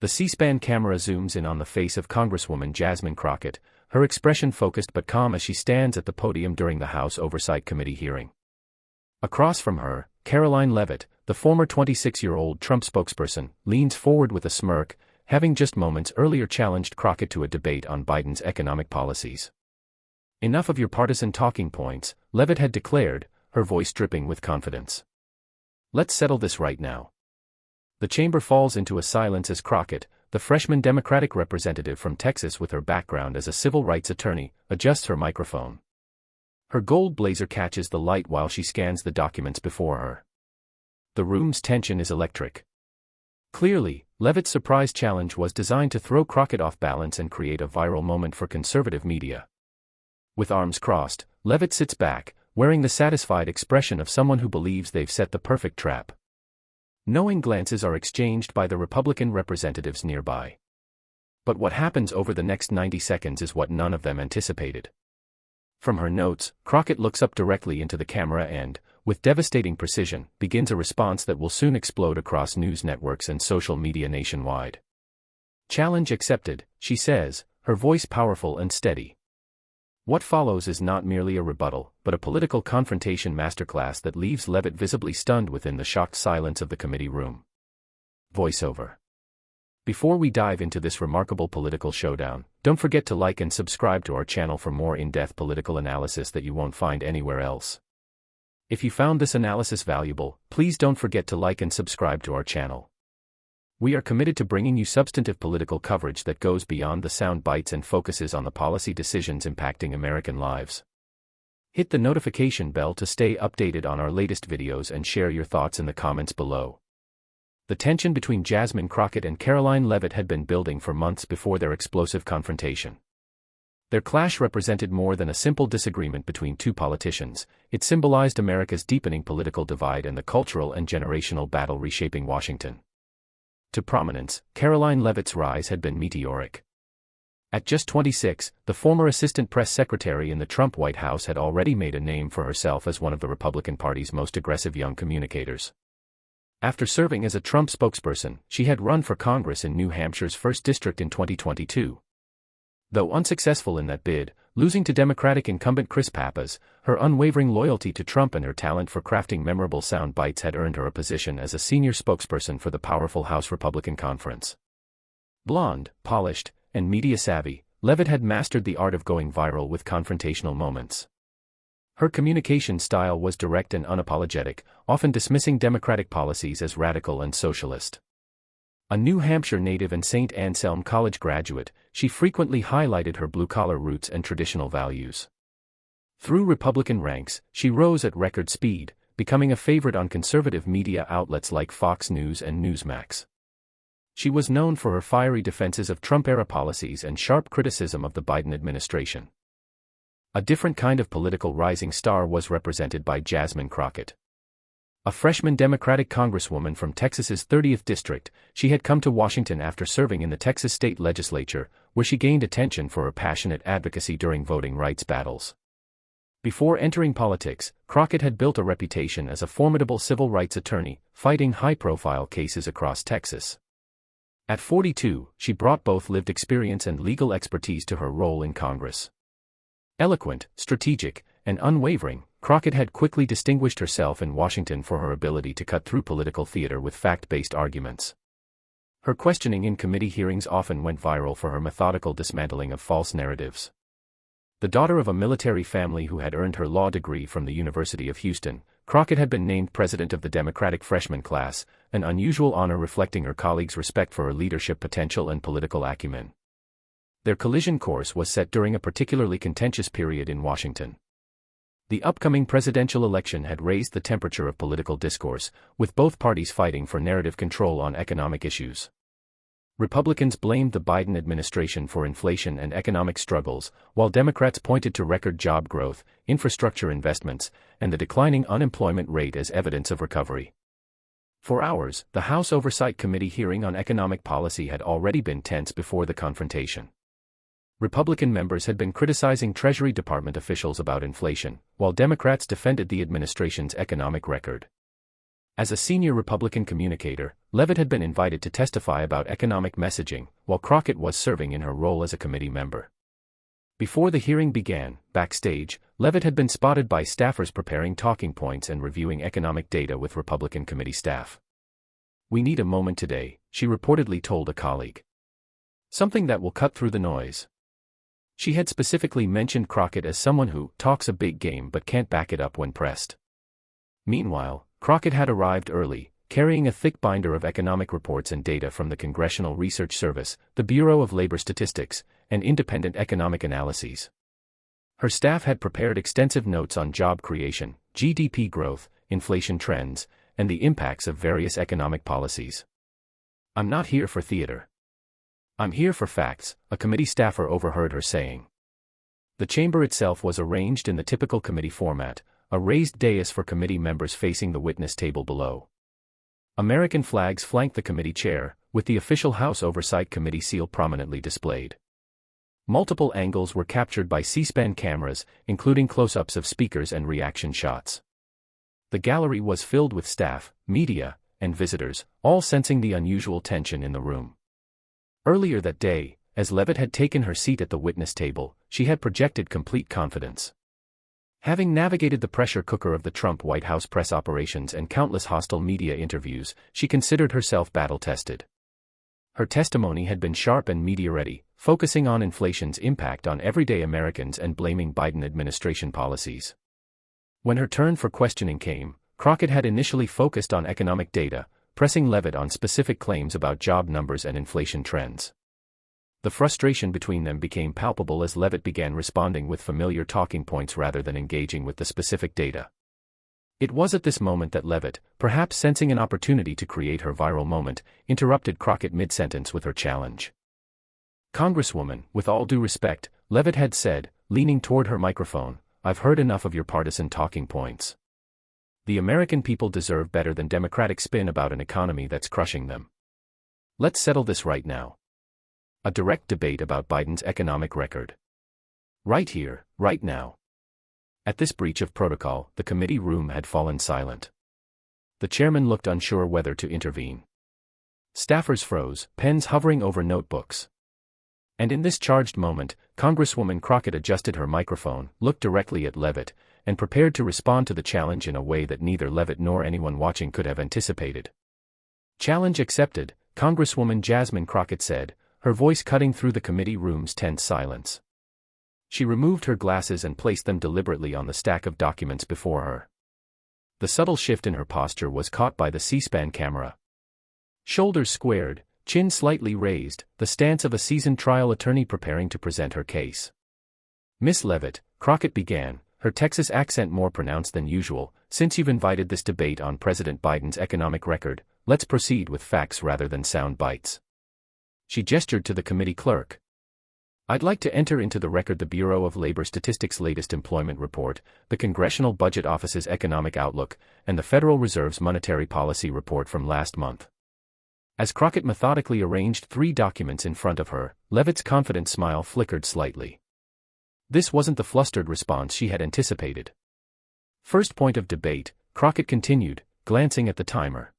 The C-SPAN camera zooms in on the face of Congresswoman Jasmine Crockett, her expression focused but calm as she stands at the podium during the House Oversight Committee hearing. Across from her, Karoline Leavitt, the former 26-year-old Trump spokesperson, leans forward with a smirk, having just moments earlier challenged Crockett to a debate on Biden's economic policies. "Enough of your partisan talking points," Leavitt had declared, her voice dripping with confidence. "Let's settle this right now." The chamber falls into a silence as Crockett, the freshman Democratic representative from Texas with her background as a civil rights attorney, adjusts her microphone. Her gold blazer catches the light while she scans the documents before her. The room's tension is electric. Clearly, Leavitt's surprise challenge was designed to throw Crockett off balance and create a viral moment for conservative media. With arms crossed, Leavitt sits back, wearing the satisfied expression of someone who believes they've set the perfect trap. Knowing glances are exchanged by the Republican representatives nearby. But what happens over the next 90 seconds is what none of them anticipated. From her notes, Crockett looks up directly into the camera and, with devastating precision, begins a response that will soon explode across news networks and social media nationwide. "Challenge accepted," she says, her voice powerful and steady. What follows is not merely a rebuttal, but a political confrontation masterclass that leaves Leavitt visibly stunned within the shocked silence of the committee room. Voiceover. Before we dive into this remarkable political showdown, don't forget to like and subscribe to our channel for more in-depth political analysis that you won't find anywhere else. If you found this analysis valuable, please don't forget to like and subscribe to our channel. We are committed to bringing you substantive political coverage that goes beyond the sound bites and focuses on the policy decisions impacting American lives. Hit the notification bell to stay updated on our latest videos and share your thoughts in the comments below. The tension between Jasmine Crockett and Karoline Leavitt had been building for months before their explosive confrontation. Their clash represented more than a simple disagreement between two politicians. It symbolized America's deepening political divide and the cultural and generational battle reshaping Washington. To prominence, Karoline Leavitt's rise had been meteoric. At just 26, the former assistant press secretary in the Trump White House had already made a name for herself as one of the Republican Party's most aggressive young communicators. After serving as a Trump spokesperson, she had run for Congress in New Hampshire's 1st District in 2022. Though unsuccessful in that bid, losing to Democratic incumbent Chris Pappas, her unwavering loyalty to Trump and her talent for crafting memorable sound bites had earned her a position as a senior spokesperson for the powerful House Republican Conference. Blonde, polished, and media-savvy, Leavitt had mastered the art of going viral with confrontational moments. Her communication style was direct and unapologetic, often dismissing Democratic policies as radical and socialist. A New Hampshire native and St. Anselm College graduate, she frequently highlighted her blue-collar roots and traditional values. Through Republican ranks, she rose at record speed, becoming a favorite on conservative media outlets like Fox News and Newsmax. She was known for her fiery defenses of Trump-era policies and sharp criticism of the Biden administration. A different kind of political rising star was represented by Jasmine Crockett. A freshman Democratic congresswoman from Texas's 30th District, she had come to Washington after serving in the Texas state legislature, where she gained attention for her passionate advocacy during voting rights battles. Before entering politics, Crockett had built a reputation as a formidable civil rights attorney, fighting high-profile cases across Texas. At 42, she brought both lived experience and legal expertise to her role in Congress. Eloquent, strategic, and unwavering, Crockett had quickly distinguished herself in Washington for her ability to cut through political theater with fact-based arguments. Her questioning in committee hearings often went viral for her methodical dismantling of false narratives. The daughter of a military family who had earned her law degree from the University of Houston, Crockett had been named president of the Democratic freshman class, an unusual honor reflecting her colleagues' respect for her leadership potential and political acumen. Their collision course was set during a particularly contentious period in Washington. The upcoming presidential election had raised the temperature of political discourse, with both parties fighting for narrative control on economic issues. Republicans blamed the Biden administration for inflation and economic struggles, while Democrats pointed to record job growth, infrastructure investments, and the declining unemployment rate as evidence of recovery. For hours, the House Oversight Committee hearing on economic policy had already been tense before the confrontation. Republican members had been criticizing Treasury Department officials about inflation, while Democrats defended the administration's economic record. As a senior Republican communicator, Levitt had been invited to testify about economic messaging, while Crockett was serving in her role as a committee member. Before the hearing began, backstage, Levitt had been spotted by staffers preparing talking points and reviewing economic data with Republican committee staff. "We need a moment today," she reportedly told a colleague. "Something that will cut through the noise." She had specifically mentioned Crockett as someone who talks a big game but can't back it up when pressed. Meanwhile, Crockett had arrived early, carrying a thick binder of economic reports and data from the Congressional Research Service, the Bureau of Labor Statistics, and independent economic analyses. Her staff had prepared extensive notes on job creation, GDP growth, inflation trends, and the impacts of various economic policies. "I'm not here for theater. I'm here for facts," a committee staffer overheard her saying. The chamber itself was arranged in the typical committee format, a raised dais for committee members facing the witness table below. American flags flanked the committee chair, with the official House Oversight Committee seal prominently displayed. Multiple angles were captured by C-SPAN cameras, including close-ups of speakers and reaction shots. The gallery was filled with staff, media, and visitors, all sensing the unusual tension in the room. Earlier that day, as Levitt had taken her seat at the witness table, she had projected complete confidence. Having navigated the pressure cooker of the Trump White House press operations and countless hostile media interviews, she considered herself battle-tested. Her testimony had been sharp and media-ready, focusing on inflation's impact on everyday Americans and blaming Biden administration policies. When her turn for questioning came, Crockett had initially focused on economic data, pressing Levitt on specific claims about job numbers and inflation trends. The frustration between them became palpable as Levitt began responding with familiar talking points rather than engaging with the specific data. It was at this moment that Levitt, perhaps sensing an opportunity to create her viral moment, interrupted Crockett mid-sentence with her challenge. "Congresswoman, with all due respect," Levitt had said, leaning toward her microphone, "I've heard enough of your partisan talking points. The American people deserve better than Democratic spin about an economy that's crushing them. Let's settle this right now. A direct debate about Biden's economic record. Right here, right now." At this breach of protocol, the committee room had fallen silent. The chairman looked unsure whether to intervene. Staffers froze, pens hovering over notebooks. And in this charged moment, Congresswoman Crockett adjusted her microphone, looked directly at Levitt, and prepared to respond to the challenge in a way that neither Levitt nor anyone watching could have anticipated. "Challenge accepted," Congresswoman Jasmine Crockett said, her voice cutting through the committee room's tense silence. She removed her glasses and placed them deliberately on the stack of documents before her. The subtle shift in her posture was caught by the C-SPAN camera. Shoulders squared, chin slightly raised, the stance of a seasoned trial attorney preparing to present her case. "Miss Levitt," Crockett began, her Texas accent more pronounced than usual, "since you've invited this debate on President Biden's economic record, let's proceed with facts rather than sound bites." She gestured to the committee clerk. "I'd like to enter into the record the Bureau of Labor Statistics' latest employment report, the Congressional Budget Office's economic outlook, and the Federal Reserve's monetary policy report from last month." As Crockett methodically arranged 3 documents in front of her, Levitt's confident smile flickered slightly. This wasn't the flustered response she had anticipated. "First point of debate," Crockett continued, glancing at the timer.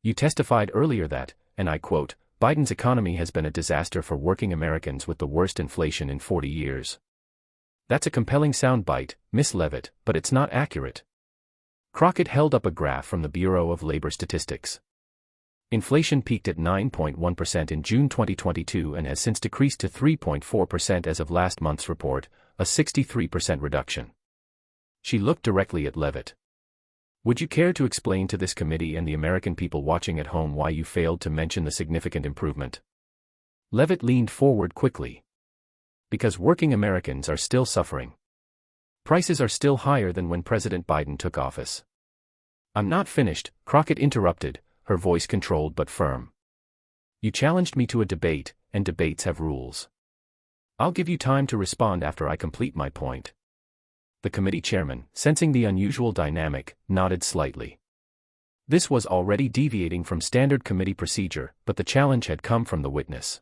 "You testified earlier that, and I quote, Biden's economy has been a disaster for working Americans with the worst inflation in 40 years. That's a compelling soundbite, Miss Levitt, but it's not accurate." Crockett held up a graph from the Bureau of Labor Statistics. Inflation peaked at 9.1% in June 2022 and has since decreased to 3.4% as of last month's report, a 63% reduction. She looked directly at Levitt. "Would you care to explain to this committee and the American people watching at home why you failed to mention the significant improvement?" Levitt leaned forward quickly. "Because working Americans are still suffering. Prices are still higher than when President Biden took office." "I'm not finished," Crockett interrupted, her voice controlled but firm. "You challenged me to a debate, and debates have rules. I'll give you time to respond after I complete my point." The committee chairman, sensing the unusual dynamic, nodded slightly. This was already deviating from standard committee procedure, but the challenge had come from the witness.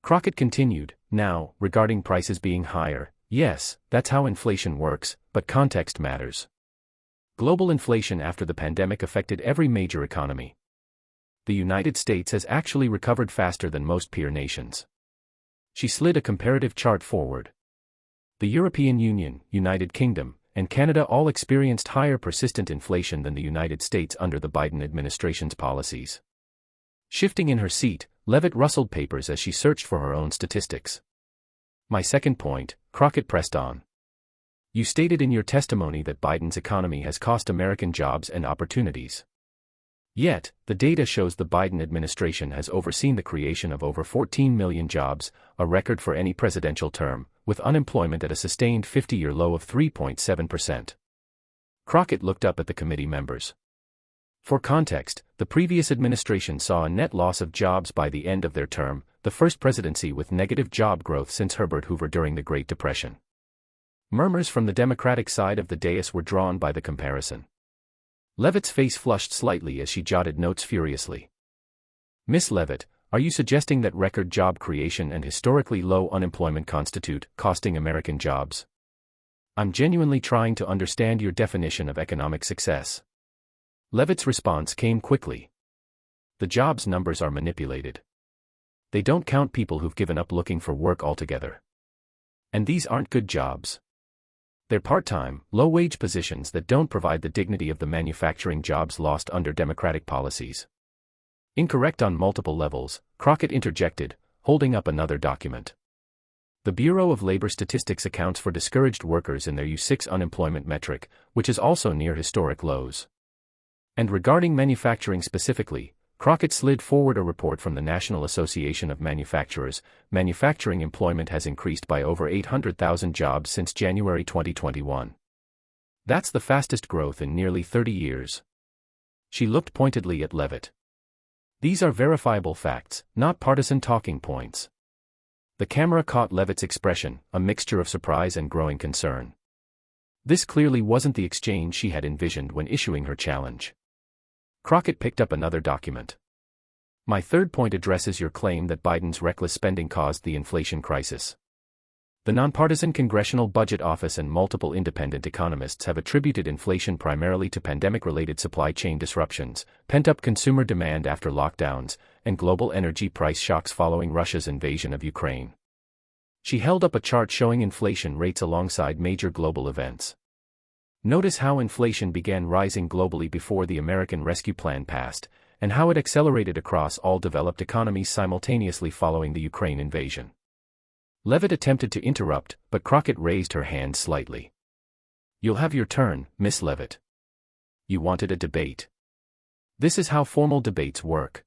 Crockett continued, "Now, regarding prices being higher, yes, that's how inflation works, but context matters. Global inflation after the pandemic affected every major economy. The United States has actually recovered faster than most peer nations. She slid a comparative chart forward. The European Union, United Kingdom, and Canada all experienced higher persistent inflation than the United States under the Biden administration's policies. Shifting in her seat, Levitt rustled papers as she searched for her own statistics. My second point, Crockett pressed on. You stated in your testimony that Biden's economy has cost American jobs and opportunities. Yet, the data shows the Biden administration has overseen the creation of over 14 million jobs, a record for any presidential term, with unemployment at a sustained 50-year low of 3.7%. Crockett looked up at the committee members. For context, the previous administration saw a net loss of jobs by the end of their term, the first presidency with negative job growth since Herbert Hoover during the Great Depression. Murmurs from the Democratic side of the dais were drawn by the comparison. Levitt's face flushed slightly as she jotted notes furiously. Miss Levitt, are you suggesting that record job creation and historically low unemployment constitute costing American jobs? I'm genuinely trying to understand your definition of economic success. Levitt's response came quickly. The jobs numbers are manipulated. They don't count people who've given up looking for work altogether. And these aren't good jobs. They're part-time, low-wage positions that don't provide the dignity of the manufacturing jobs lost under Democratic policies. Incorrect on multiple levels, Crockett interjected, holding up another document. The Bureau of Labor Statistics accounts for discouraged workers in their U6 unemployment metric, which is also near historic lows. And regarding manufacturing specifically, Crockett slid forward a report from the National Association of Manufacturers. Manufacturing employment has increased by over 800,000 jobs since January 2021. That's the fastest growth in nearly 30 years. She looked pointedly at Levitt. These are verifiable facts, not partisan talking points. The camera caught Levitt's expression, a mixture of surprise and growing concern. This clearly wasn't the exchange she had envisioned when issuing her challenge. Crockett picked up another document. My third point addresses your claim that Biden's reckless spending caused the inflation crisis. The nonpartisan Congressional Budget Office and multiple independent economists have attributed inflation primarily to pandemic-related supply chain disruptions, pent-up consumer demand after lockdowns, and global energy price shocks following Russia's invasion of Ukraine. She held up a chart showing inflation rates alongside major global events. Notice how inflation began rising globally before the American Rescue Plan passed, and how it accelerated across all developed economies simultaneously following the Ukraine invasion. Levitt attempted to interrupt, but Crockett raised her hand slightly. You'll have your turn, Miss Levitt. You wanted a debate. This is how formal debates work.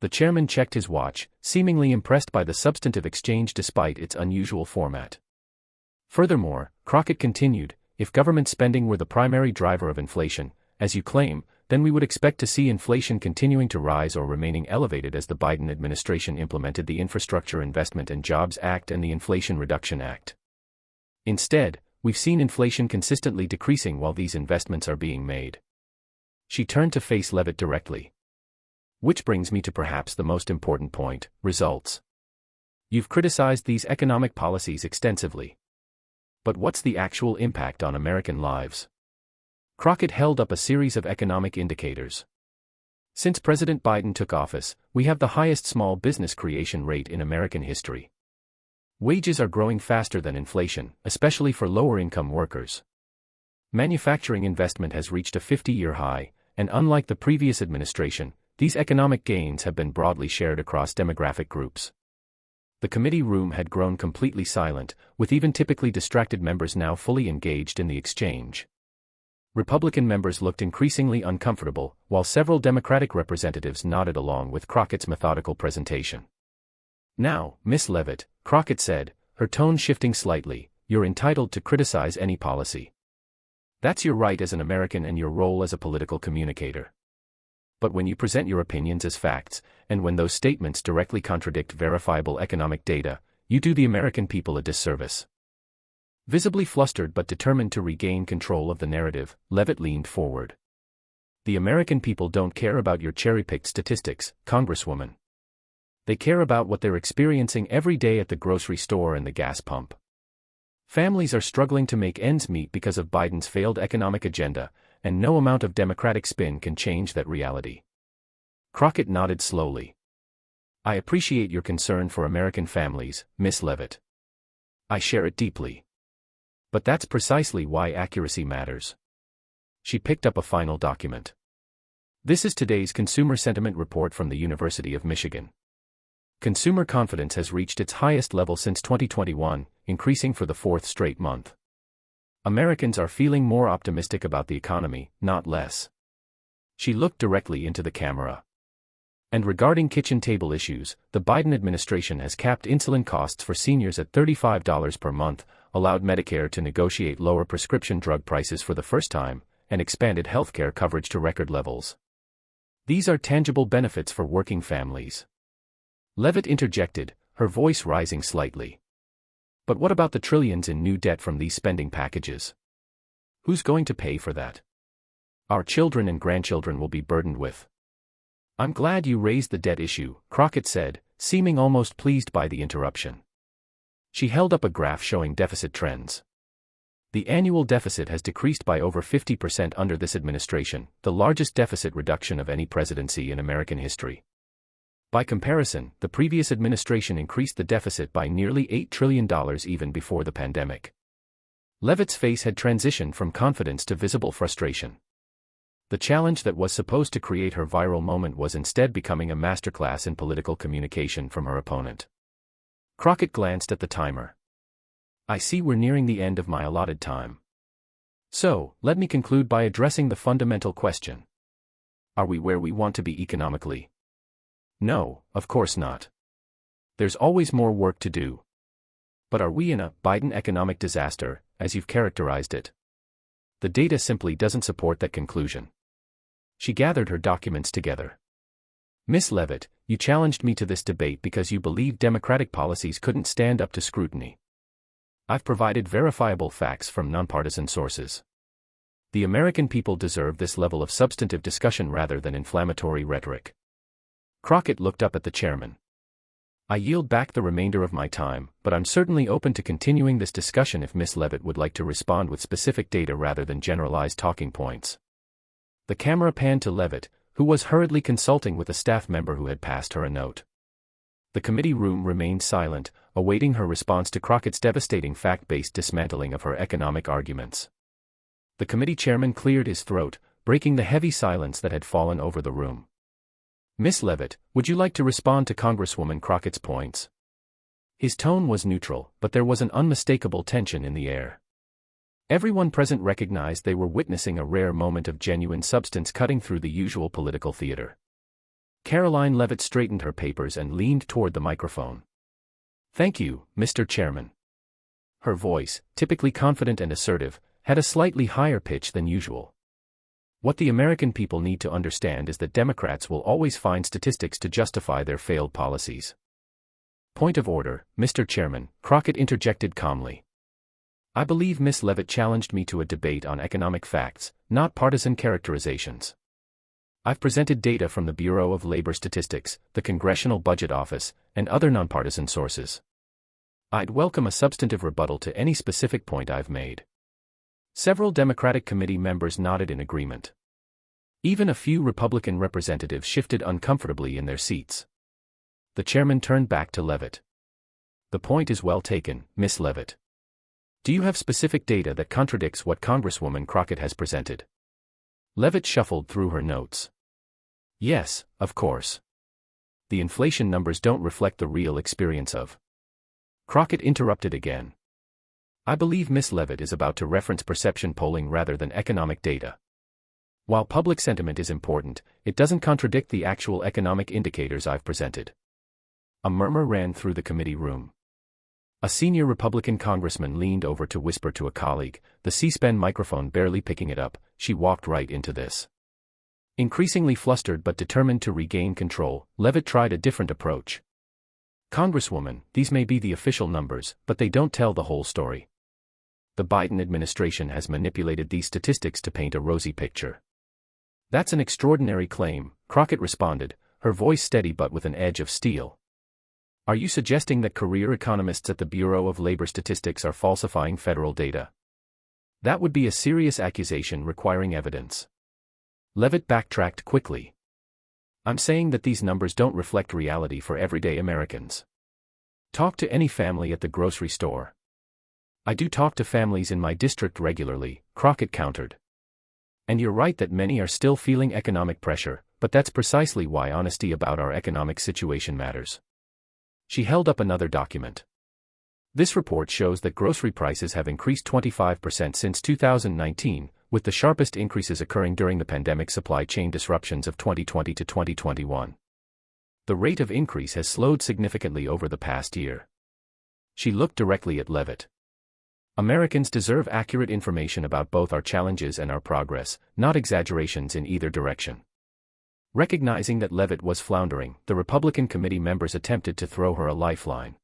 The chairman checked his watch, seemingly impressed by the substantive exchange despite its unusual format. Furthermore, Crockett continued, if government spending were the primary driver of inflation, as you claim, then we would expect to see inflation continuing to rise or remaining elevated as the Biden administration implemented the Infrastructure Investment and Jobs Act and the Inflation Reduction Act. Instead, we've seen inflation consistently decreasing while these investments are being made. She turned to face Levitt directly. Which brings me to perhaps the most important point, results. You've criticized these economic policies extensively. But what's the actual impact on American lives? Crockett held up a series of economic indicators. Since President Biden took office, we have the highest small business creation rate in American history. Wages are growing faster than inflation, especially for lower-income workers. Manufacturing investment has reached a 50-year high, and unlike the previous administration, these economic gains have been broadly shared across demographic groups. The committee room had grown completely silent, with even typically distracted members now fully engaged in the exchange. Republican members looked increasingly uncomfortable, while several Democratic representatives nodded along with Crockett's methodical presentation. Now, Miss Levitt, Crockett said, her tone shifting slightly, you're entitled to criticize any policy. That's your right as an American and your role as a political communicator. But when you present your opinions as facts, and when those statements directly contradict verifiable economic data, you do the American people a disservice. Visibly flustered but determined to regain control of the narrative, Levitt leaned forward. The American people don't care about your cherry-picked statistics, Congresswoman. They care about what they're experiencing every day at the grocery store and the gas pump. Families are struggling to make ends meet because of Biden's failed economic agenda, and no amount of Democratic spin can change that reality. Crockett nodded slowly. I appreciate your concern for American families, Miss Levitt. I share it deeply. But that's precisely why accuracy matters. She picked up a final document. This is today's Consumer Sentiment Report from the University of Michigan. Consumer confidence has reached its highest level since 2021, increasing for the fourth straight month. Americans are feeling more optimistic about the economy, not less. She looked directly into the camera. And regarding kitchen table issues, the Biden administration has capped insulin costs for seniors at $35 per month, allowed Medicare to negotiate lower prescription drug prices for the first time, and expanded healthcare coverage to record levels. These are tangible benefits for working families. Levitt interjected, her voice rising slightly. But what about the trillions in new debt from these spending packages? Who's going to pay for that? Our children and grandchildren will be burdened with. I'm glad you raised the debt issue, Crockett said, seeming almost pleased by the interruption. She held up a graph showing deficit trends. The annual deficit has decreased by over 50% under this administration, the largest deficit reduction of any presidency in American history. By comparison, the previous administration increased the deficit by nearly $8 trillion even before the pandemic. Levitt's face had transitioned from confidence to visible frustration. The challenge that was supposed to create her viral moment was instead becoming a masterclass in political communication from her opponent. Crockett glanced at the timer. I see we're nearing the end of my allotted time. So, let me conclude by addressing the fundamental question. Are we where we want to be economically? No, of course not. There's always more work to do. But are we in a Biden economic disaster, as you've characterized it? The data simply doesn't support that conclusion. She gathered her documents together. Miss Levitt, you challenged me to this debate because you believed Democratic policies couldn't stand up to scrutiny. I've provided verifiable facts from nonpartisan sources. The American people deserve this level of substantive discussion rather than inflammatory rhetoric. Crockett looked up at the chairman. I yield back the remainder of my time, but I'm certainly open to continuing this discussion if Miss Levitt would like to respond with specific data rather than generalized talking points. The camera panned to Levitt, who was hurriedly consulting with a staff member who had passed her a note. The committee room remained silent, awaiting her response to Crockett's devastating fact-based dismantling of her economic arguments. The committee chairman cleared his throat, breaking the heavy silence that had fallen over the room. Miss Levitt, would you like to respond to Congresswoman Crockett's points? His tone was neutral, but there was an unmistakable tension in the air. Everyone present recognized they were witnessing a rare moment of genuine substance cutting through the usual political theater. Caroline Levitt straightened her papers and leaned toward the microphone. Thank you, Mr. Chairman. Her voice, typically confident and assertive, had a slightly higher pitch than usual. What the American people need to understand is that Democrats will always find statistics to justify their failed policies. Point of order, Mr. Chairman, Crockett interjected calmly. I believe Miss Levitt challenged me to a debate on economic facts, not partisan characterizations. I've presented data from the Bureau of Labor Statistics, the Congressional Budget Office, and other nonpartisan sources. I'd welcome a substantive rebuttal to any specific point I've made. Several Democratic committee members nodded in agreement. Even a few Republican representatives shifted uncomfortably in their seats. The chairman turned back to Levitt. The point is well taken, Miss Levitt. Do you have specific data that contradicts what Congresswoman Crockett has presented? Levitt shuffled through her notes. Yes, of course. The inflation numbers don't reflect the real experience of. Crockett interrupted again. I believe Miss Levitt is about to reference perception polling rather than economic data. While public sentiment is important, it doesn't contradict the actual economic indicators I've presented. A murmur ran through the committee room. A senior Republican congressman leaned over to whisper to a colleague, the C-SPAN microphone barely picking it up. She walked right into this. Increasingly flustered but determined to regain control, Levitt tried a different approach. Congresswoman, these may be the official numbers, but they don't tell the whole story. The Biden administration has manipulated these statistics to paint a rosy picture. That's an extraordinary claim, Crockett responded, her voice steady but with an edge of steel. Are you suggesting that career economists at the Bureau of Labor Statistics are falsifying federal data? That would be a serious accusation requiring evidence. Levitt backtracked quickly. I'm saying that these numbers don't reflect reality for everyday Americans. Talk to any family at the grocery store. I do talk to families in my district regularly, Crockett countered. And you're right that many are still feeling economic pressure, but that's precisely why honesty about our economic situation matters. She held up another document. This report shows that grocery prices have increased 25% since 2019, with the sharpest increases occurring during the pandemic supply chain disruptions of 2020 to 2021. The rate of increase has slowed significantly over the past year. She looked directly at Levitt. Americans deserve accurate information about both our challenges and our progress, not exaggerations in either direction. Recognizing that Levitt was floundering, the Republican committee members attempted to throw her a lifeline.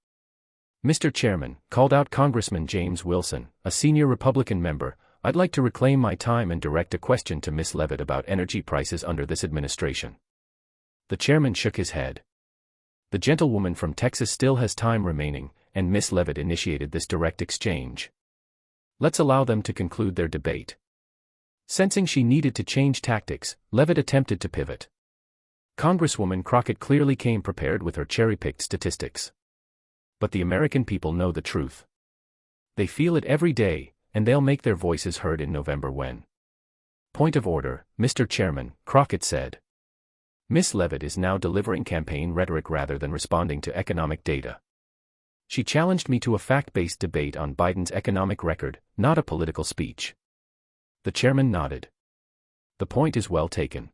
Mr. Chairman, called out Congressman James Wilson, a senior Republican member, I'd like to reclaim my time and direct a question to Ms. Levitt about energy prices under this administration. The chairman shook his head. The gentlewoman from Texas still has time remaining, and Ms. Levitt initiated this direct exchange. Let's allow them to conclude their debate. Sensing she needed to change tactics, Levitt attempted to pivot. Congresswoman Crockett clearly came prepared with her cherry-picked statistics. But the American people know the truth. They feel it every day, and they'll make their voices heard in November when. Point of order, Mr. Chairman, Crockett said. Ms. Levitt is now delivering campaign rhetoric rather than responding to economic data. She challenged me to a fact-based debate on Biden's economic record, not a political speech. The chairman nodded. The point is well taken.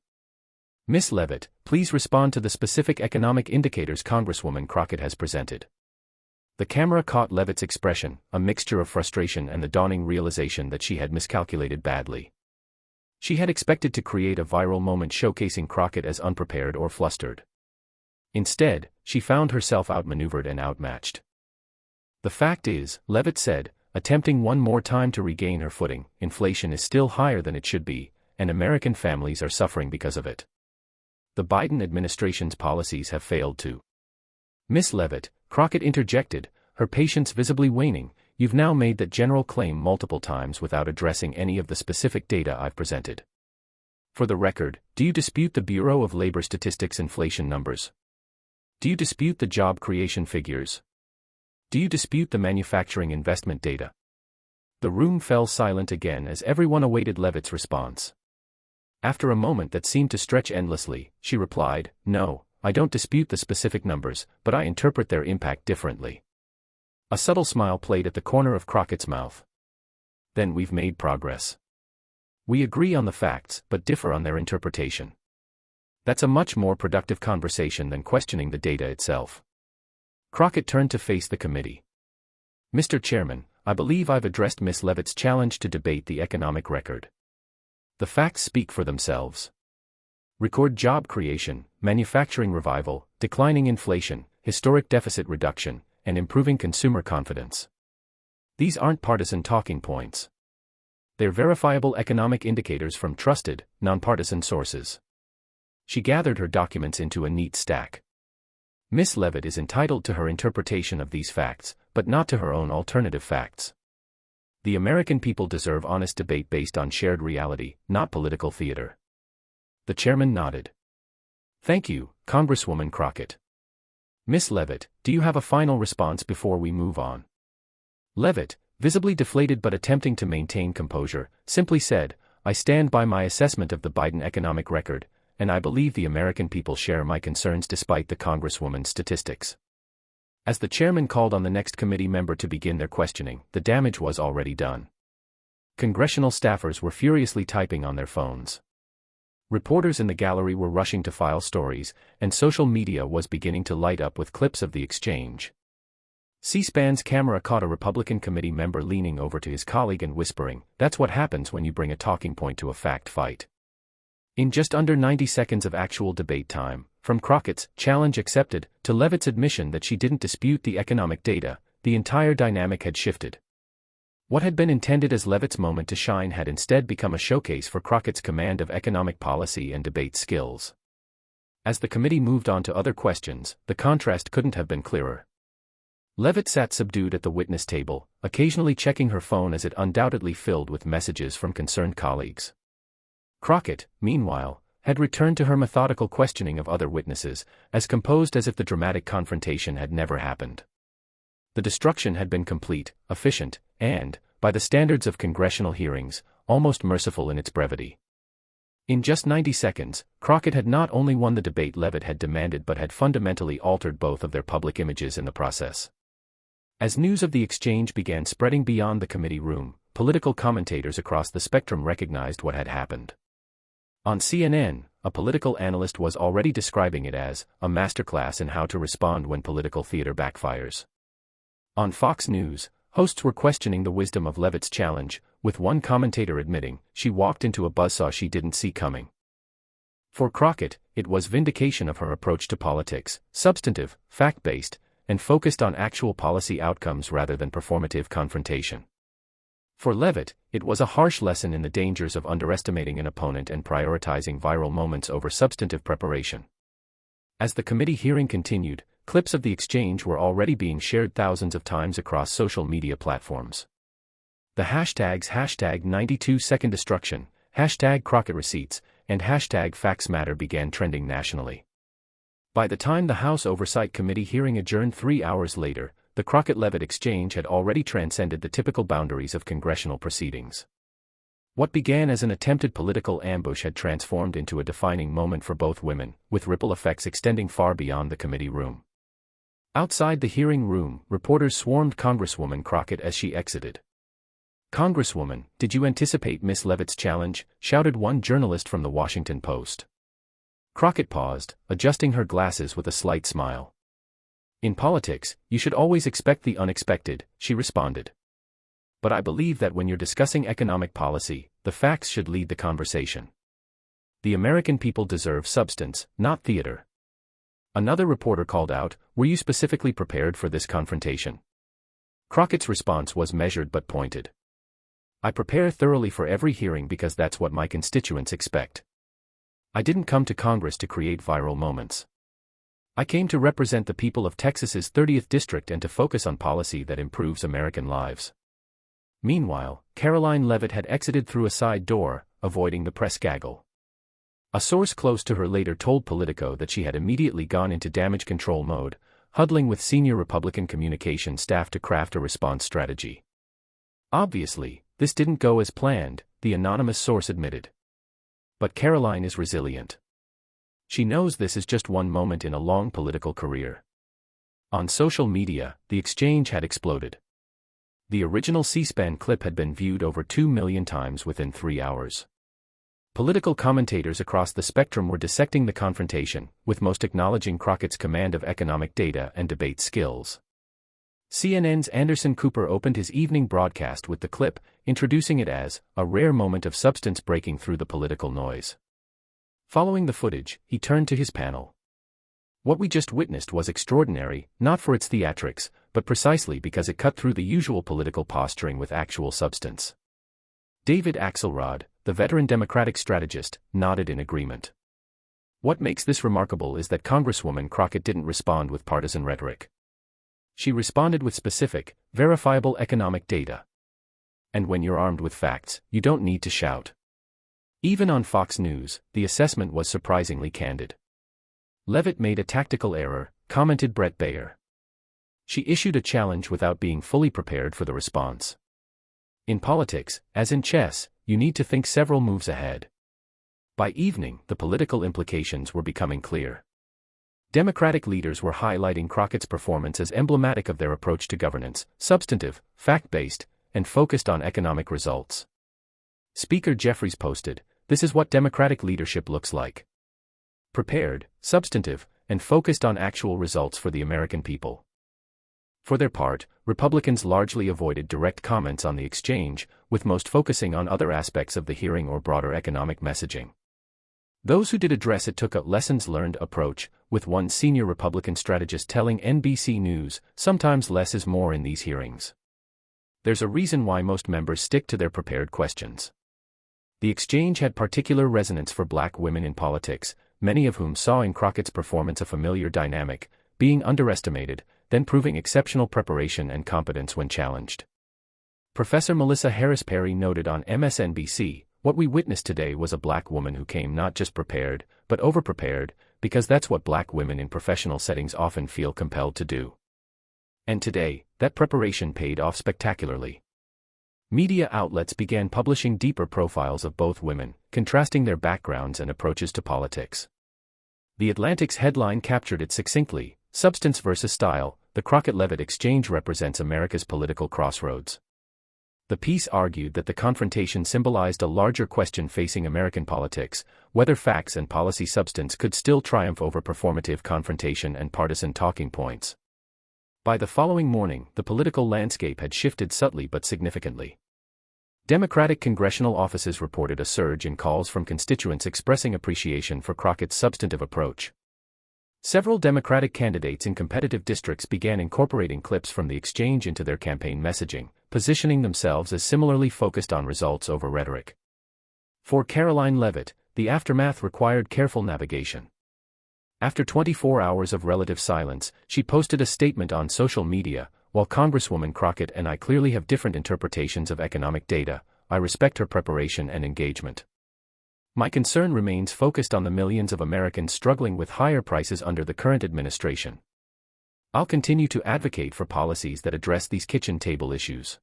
Ms. Levitt, please respond to the specific economic indicators Congresswoman Crockett has presented. The camera caught Levitt's expression, a mixture of frustration and the dawning realization that she had miscalculated badly. She had expected to create a viral moment showcasing Crockett as unprepared or flustered. Instead, she found herself outmaneuvered and outmatched. The fact is, Levitt said, attempting one more time to regain her footing, inflation is still higher than it should be, and American families are suffering because of it. The Biden administration's policies have failed too. Ms. Levitt, Crockett interjected, her patience visibly waning, you've now made that general claim multiple times without addressing any of the specific data I've presented. For the record, do you dispute the Bureau of Labor Statistics inflation numbers? Do you dispute the job creation figures? Do you dispute the manufacturing investment data? The room fell silent again as everyone awaited Levitt's response. After a moment that seemed to stretch endlessly, she replied, no, I don't dispute the specific numbers, but I interpret their impact differently. A subtle smile played at the corner of Crockett's mouth. Then we've made progress. We agree on the facts, but differ on their interpretation. That's a much more productive conversation than questioning the data itself. Crockett turned to face the committee. Mr. Chairman, I believe I've addressed Ms. Levitt's challenge to debate the economic record. The facts speak for themselves. Record job creation, manufacturing revival, declining inflation, historic deficit reduction, and improving consumer confidence. These aren't partisan talking points. They're verifiable economic indicators from trusted, nonpartisan sources. She gathered her documents into a neat stack. Ms. Levitt is entitled to her interpretation of these facts, but not to her own alternative facts. The American people deserve honest debate based on shared reality, not political theater. The chairman nodded. Thank you, Congresswoman Crockett. Ms. Levitt, do you have a final response before we move on? Levitt, visibly deflated but attempting to maintain composure, simply said, I stand by my assessment of the Biden economic record, and I believe the American people share my concerns despite the Congresswoman's statistics. As the chairman called on the next committee member to begin their questioning, the damage was already done. Congressional staffers were furiously typing on their phones. Reporters in the gallery were rushing to file stories, and social media was beginning to light up with clips of the exchange. C-SPAN's camera caught a Republican committee member leaning over to his colleague and whispering, "That's what happens when you bring a talking point to a fact fight." In just under 90 seconds of actual debate time, from Crockett's challenge accepted to Levitt's admission that she didn't dispute the economic data, the entire dynamic had shifted. What had been intended as Levitt's moment to shine had instead become a showcase for Crockett's command of economic policy and debate skills. As the committee moved on to other questions, the contrast couldn't have been clearer. Levitt sat subdued at the witness table, occasionally checking her phone as it undoubtedly filled with messages from concerned colleagues. Crockett, meanwhile, had returned to her methodical questioning of other witnesses, as composed as if the dramatic confrontation had never happened. The destruction had been complete, efficient, and, by the standards of congressional hearings, almost merciful in its brevity. In just 90 seconds, Crockett had not only won the debate Levitt had demanded but had fundamentally altered both of their public images in the process. As news of the exchange began spreading beyond the committee room, political commentators across the spectrum recognized what had happened. On CNN, a political analyst was already describing it as a masterclass in how to respond when political theater backfires. On Fox News, hosts were questioning the wisdom of Levitt's challenge, with one commentator admitting she walked into a buzzsaw she didn't see coming. For Crockett, it was vindication of her approach to politics, substantive, fact-based, and focused on actual policy outcomes rather than performative confrontation. For Levitt, it was a harsh lesson in the dangers of underestimating an opponent and prioritizing viral moments over substantive preparation. As the committee hearing continued, clips of the exchange were already being shared thousands of times across social media platforms. The hashtags #92second destruction, #Crockett receipts, and #Facts Matter began trending nationally. By the time the House Oversight Committee hearing adjourned 3 hours later, the Crockett-Levitt exchange had already transcended the typical boundaries of congressional proceedings. What began as an attempted political ambush had transformed into a defining moment for both women, with ripple effects extending far beyond the committee room. Outside the hearing room, reporters swarmed Congresswoman Crockett as she exited. "Congresswoman, did you anticipate Miss Levitt's challenge?" shouted one journalist from the Washington Post. Crockett paused, adjusting her glasses with a slight smile. "In politics, you should always expect the unexpected," she responded. "But I believe that when you're discussing economic policy, the facts should lead the conversation. The American people deserve substance, not theater." Another reporter called out, "Were you specifically prepared for this confrontation?" Crockett's response was measured but pointed. "I prepare thoroughly for every hearing because that's what my constituents expect. I didn't come to Congress to create viral moments. I came to represent the people of Texas's 30th District and to focus on policy that improves American lives." Meanwhile, Caroline Levitt had exited through a side door, avoiding the press gaggle. A source close to her later told Politico that she had immediately gone into damage control mode, huddling with senior Republican communication staff to craft a response strategy. "Obviously, this didn't go as planned," the anonymous source admitted. "But Caroline is resilient. She knows this is just one moment in a long political career." On social media, the exchange had exploded. The original C-SPAN clip had been viewed over 2 million times within 3 hours. Political commentators across the spectrum were dissecting the confrontation, with most acknowledging Crockett's command of economic data and debate skills. CNN's Anderson Cooper opened his evening broadcast with the clip, introducing it as a rare moment of substance breaking through the political noise. Following the footage, he turned to his panel. "What we just witnessed was extraordinary, not for its theatrics, but precisely because it cut through the usual political posturing with actual substance." David Axelrod, the veteran Democratic strategist, nodded in agreement. "What makes this remarkable is that Congresswoman Crockett didn't respond with partisan rhetoric. She responded with specific, verifiable economic data. And when you're armed with facts, you don't need to shout." Even on Fox News, the assessment was surprisingly candid. "Levitt made a tactical error," commented Brett Baer. "She issued a challenge without being fully prepared for the response." In politics, as in chess, you need to think several moves ahead. By evening, the political implications were becoming clear. Democratic leaders were highlighting Crockett's performance as emblematic of their approach to governance, substantive, fact-based, and focused on economic results. Speaker Jeffries posted, "This is what Democratic leadership looks like. Prepared, substantive, and focused on actual results for the American people." For their part, Republicans largely avoided direct comments on the exchange, with most focusing on other aspects of the hearing or broader economic messaging. Those who did address it took a lessons-learned approach, with one senior Republican strategist telling NBC News, "Sometimes less is more in these hearings. There's a reason why most members stick to their prepared questions." The exchange had particular resonance for Black women in politics, many of whom saw in Crockett's performance a familiar dynamic, being underestimated, then proving exceptional preparation and competence when challenged. Professor Melissa Harris Perry noted on MSNBC, "What we witnessed today was a black woman who came not just prepared, but overprepared, because that's what black women in professional settings often feel compelled to do." And today, that preparation paid off spectacularly. Media outlets began publishing deeper profiles of both women, contrasting their backgrounds and approaches to politics. The Atlantic's headline captured it succinctly: "Substance versus Style, the Crockett-Leavitt exchange represents America's political crossroads." The piece argued that the confrontation symbolized a larger question facing American politics: whether facts and policy substance could still triumph over performative confrontation and partisan talking points. By the following morning, the political landscape had shifted subtly but significantly. Democratic congressional offices reported a surge in calls from constituents expressing appreciation for Crockett's substantive approach. Several Democratic candidates in competitive districts began incorporating clips from the exchange into their campaign messaging, positioning themselves as similarly focused on results over rhetoric. For Kellyanne Leavitt, the aftermath required careful navigation. After 24 hours of relative silence, she posted a statement on social media: "While Congresswoman Crockett and I clearly have different interpretations of economic data, I respect her preparation and engagement. My concern remains focused on the millions of Americans struggling with higher prices under the current administration. I'll continue to advocate for policies that address these kitchen table issues."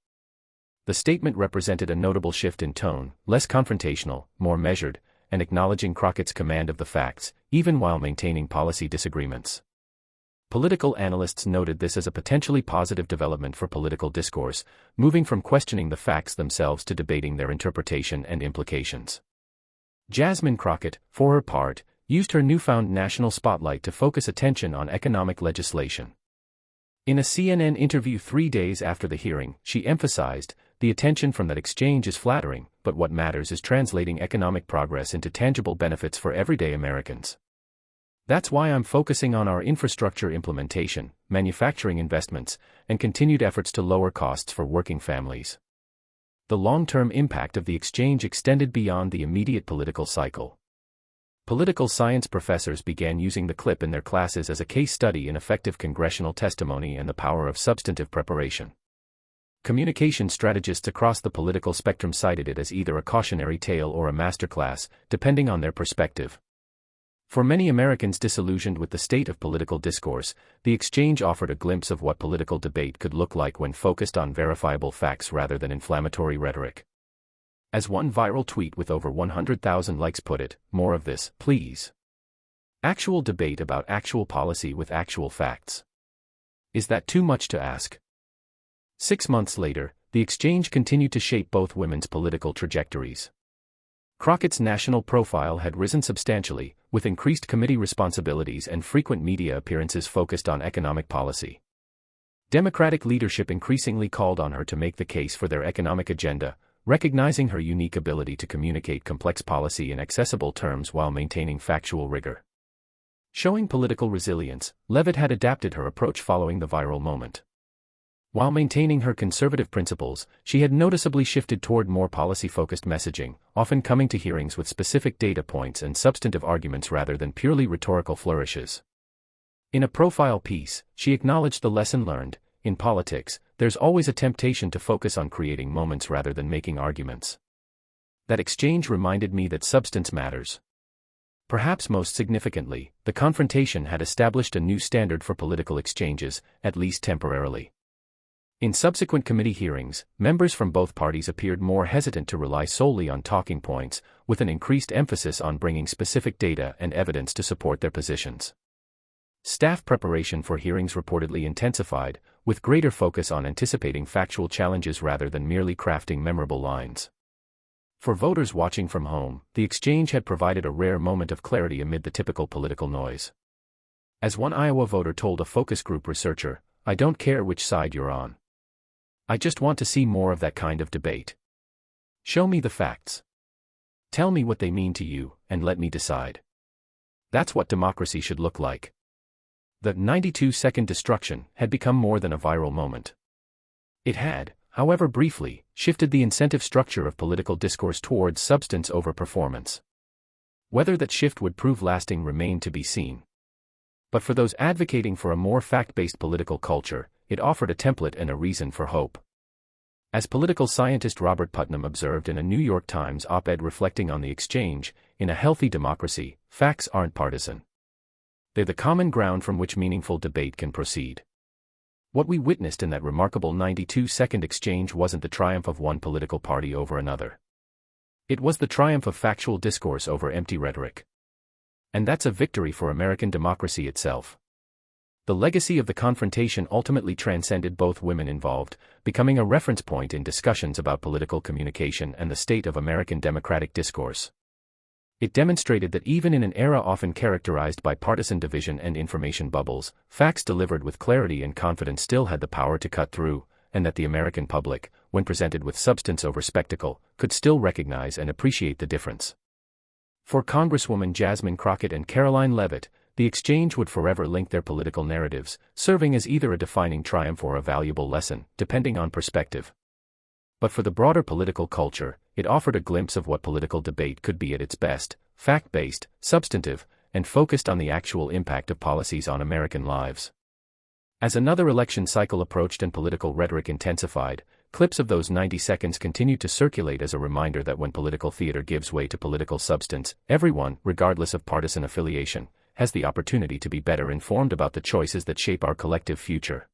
The statement represented a notable shift in tone, less confrontational, more measured, and acknowledging Crockett's command of the facts, even while maintaining policy disagreements. Political analysts noted this as a potentially positive development for political discourse, moving from questioning the facts themselves to debating their interpretation and implications. Jasmine Crockett, for her part, used her newfound national spotlight to focus attention on economic legislation. In a CNN interview 3 days after the hearing, she emphasized, "The attention from that exchange is flattering, but what matters is translating economic progress into tangible benefits for everyday Americans. That's why I'm focusing on our infrastructure implementation, manufacturing investments, and continued efforts to lower costs for working families." The long-term impact of the exchange extended beyond the immediate political cycle. Political science professors began using the clip in their classes as a case study in effective congressional testimony and the power of substantive preparation. Communication strategists across the political spectrum cited it as either a cautionary tale or a masterclass, depending on their perspective. For many Americans disillusioned with the state of political discourse, the exchange offered a glimpse of what political debate could look like when focused on verifiable facts rather than inflammatory rhetoric. As one viral tweet with over 100,000 likes put it, "More of this, please. Actual debate about actual policy with actual facts. Is that too much to ask?" 6 months later, the exchange continued to shape both women's political trajectories. Crockett's national profile had risen substantially, with increased committee responsibilities and frequent media appearances focused on economic policy. Democratic leadership increasingly called on her to make the case for their economic agenda, recognizing her unique ability to communicate complex policy in accessible terms while maintaining factual rigor. Showing political resilience, Leavitt had adapted her approach following the viral moment. While maintaining her conservative principles, she had noticeably shifted toward more policy-focused messaging, often coming to hearings with specific data points and substantive arguments rather than purely rhetorical flourishes. In a profile piece, she acknowledged the lesson learned: in politics, there's always a temptation to focus on creating moments rather than making arguments. That exchange reminded me that substance matters. Perhaps most significantly, the confrontation had established a new standard for political exchanges, at least temporarily. In subsequent committee hearings, members from both parties appeared more hesitant to rely solely on talking points, with an increased emphasis on bringing specific data and evidence to support their positions. Staff preparation for hearings reportedly intensified, with greater focus on anticipating factual challenges rather than merely crafting memorable lines. For voters watching from home, the exchange had provided a rare moment of clarity amid the typical political noise. As one Iowa voter told a focus group researcher, "I don't care which side you're on. I just want to see more of that kind of debate. Show me the facts. Tell me what they mean to you, and let me decide." That's what democracy should look like. The 92-second destruction had become more than a viral moment. It had, however briefly, shifted the incentive structure of political discourse towards substance over performance. Whether that shift would prove lasting remained to be seen. But for those advocating for a more fact-based political culture, it offered a template and a reason for hope. As political scientist Robert Putnam observed in a New York Times op-ed reflecting on the exchange, in a healthy democracy, facts aren't partisan. They're the common ground from which meaningful debate can proceed. What we witnessed in that remarkable 92-second exchange wasn't the triumph of one political party over another. It was the triumph of factual discourse over empty rhetoric. And that's a victory for American democracy itself. The legacy of the confrontation ultimately transcended both women involved, becoming a reference point in discussions about political communication and the state of American democratic discourse. It demonstrated that even in an era often characterized by partisan division and information bubbles, facts delivered with clarity and confidence still had the power to cut through, and that the American public, when presented with substance over spectacle, could still recognize and appreciate the difference. For Congresswoman Jasmine Crockett and Caroline Leavitt, the exchange would forever link their political narratives, serving as either a defining triumph or a valuable lesson, depending on perspective. But for the broader political culture, it offered a glimpse of what political debate could be at its best: fact-based, substantive, and focused on the actual impact of policies on American lives. As another election cycle approached and political rhetoric intensified, clips of those 90 seconds continued to circulate as a reminder that when political theater gives way to political substance, everyone, regardless of partisan affiliation, has the opportunity to be better informed about the choices that shape our collective future.